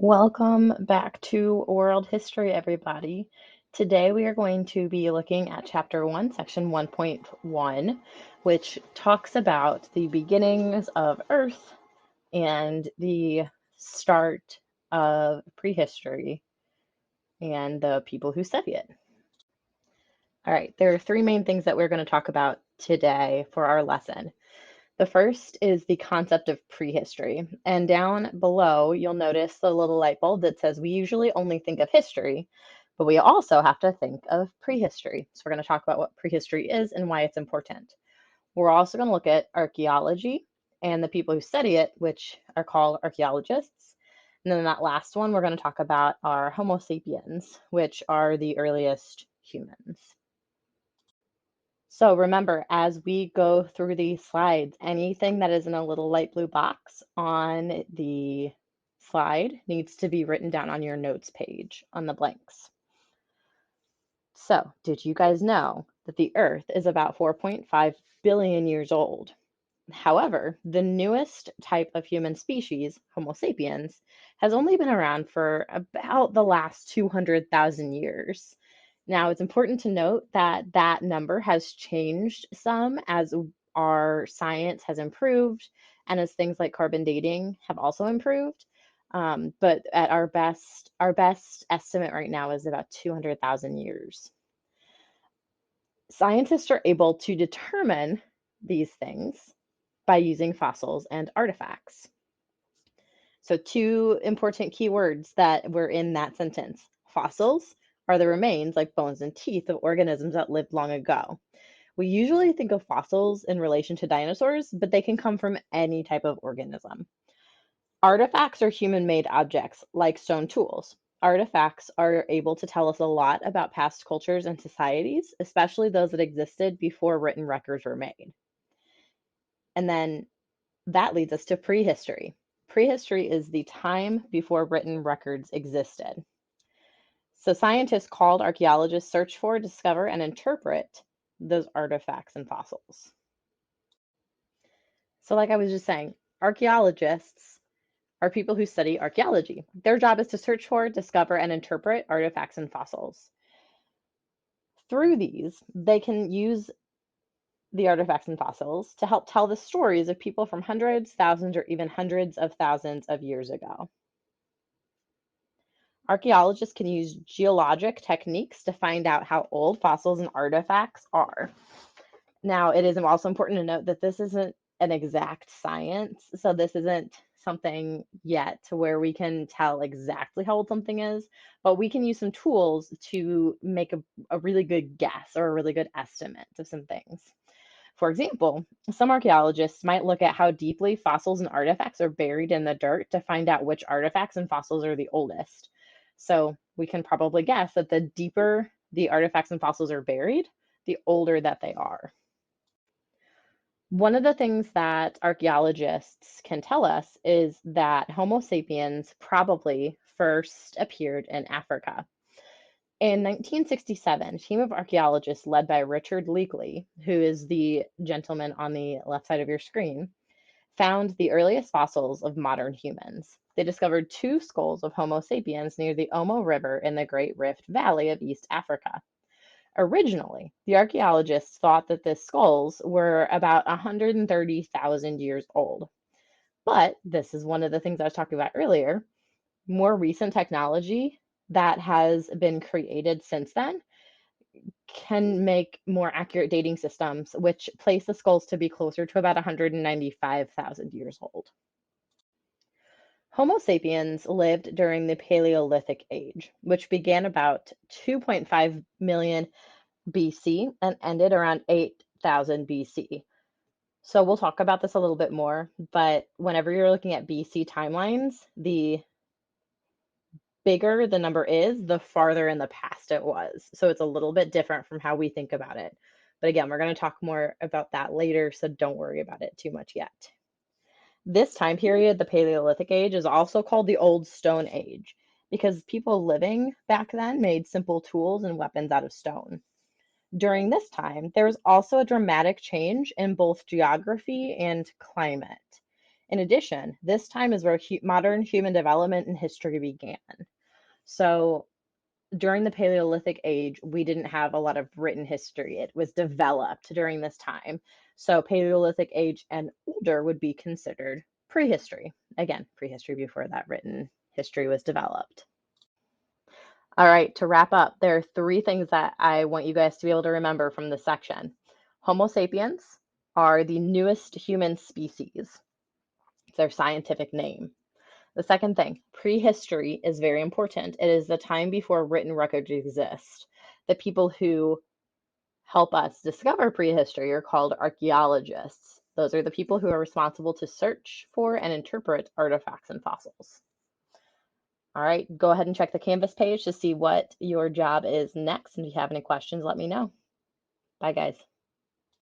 Welcome back to World History, everybody. Today we are going to be looking at Chapter 1, Section 1.1, which talks about the beginnings of Earth and the start of prehistory and the people who study it. All right, there are three main things that we're going to talk about today for our lesson. The first is the concept of prehistory. And down below, you'll notice the little light bulb that says we usually only think of history, but we also have to think of prehistory. So we're going to talk about what prehistory is and why it's important. We're also going to look at archaeology and the people who study it, which are called archaeologists. And then that last one, we're going to talk about our Homo sapiens, which are the earliest humans. So remember, as we go through these slides, anything that is in a little light blue box on the slide needs to be written down on your notes page on the blanks. So, did you guys know that the Earth is about 4.5 billion years old? However, the newest type of human species, Homo sapiens, has only been around for about the last 200,000 years. Now, it's important to note that that number has changed some as our science has improved and as things like carbon dating have also improved. But at our best estimate right now is about 200,000 years. Scientists are able to determine these things by using fossils and artifacts. So, two important keywords that were in that sentence. Fossils are the remains, like bones and teeth, of organisms that lived long ago. We usually think of fossils in relation to dinosaurs, but they can come from any type of organism. Artifacts are human made objects, like stone tools. Artifacts are able to tell us a lot about past cultures and societies, especially those that existed before written records were made. And then that leads us to prehistory. Prehistory is the time before written records existed. So scientists called archaeologists search for, discover, and interpret those artifacts and fossils. So like I was just saying, archaeologists are people who study archaeology. Their job is to search for, discover, and interpret artifacts and fossils. Through these, they can use the artifacts and fossils to help tell the stories of people from hundreds, thousands, or even hundreds of thousands of years ago. Archaeologists can use geologic techniques to find out how old fossils and artifacts are. Now, it is also important to note that this isn't an exact science, so this isn't something yet to where we can tell exactly how old something is, but we can use some tools to make a really good guess or a really good estimate of some things. For example, some archaeologists might look at how deeply fossils and artifacts are buried in the dirt to find out which artifacts and fossils are the oldest. So we can probably guess that the deeper the artifacts and fossils are buried, the older that they are. One of the things that archaeologists can tell us is that Homo sapiens probably first appeared in Africa. In 1967, a team of archaeologists led by Richard Leakey, who is the gentleman on the left side of your screen, found the earliest fossils of modern humans. They discovered two skulls of Homo sapiens near the Omo River in the Great Rift Valley of East Africa. Originally, the archaeologists thought that the skulls were about 130,000 years old. But this is one of the things I was talking about earlier. More recent technology that has been created since then can make more accurate dating systems, which place the skulls to be closer to about 195,000 years old. Homo sapiens lived during the Paleolithic Age, which began about 2.5 million BC and ended around 8,000 BC. So we'll talk about this a little bit more, but whenever you're looking at BC timelines, the bigger the number is, the farther in the past it was. So it's a little bit different from how we think about it. But again, we're going to talk more about that later, so don't worry about it too much yet. This time period, the Paleolithic Age, is also called the Old Stone Age because people living back then made simple tools and weapons out of stone. During this time, there was also a dramatic change in both geography and climate. In addition, this time is where modern human development and history began. So during the Paleolithic age, we didn't have a lot of written history. It was developed during this time. So Paleolithic age and older would be considered prehistory. Again, prehistory before that written history was developed. All right, to wrap up, there are 3 things that I want you guys to be able to remember from this section. Homo sapiens are the newest human species. It's their scientific name. The second thing, prehistory is very important. It is the time before written records exist. The people who help us discover prehistory are called archaeologists. Those are the people who are responsible to search for and interpret artifacts and fossils. All right, go ahead and check the Canvas page to see what your job is next. And if you have any questions, let me know. Bye, guys.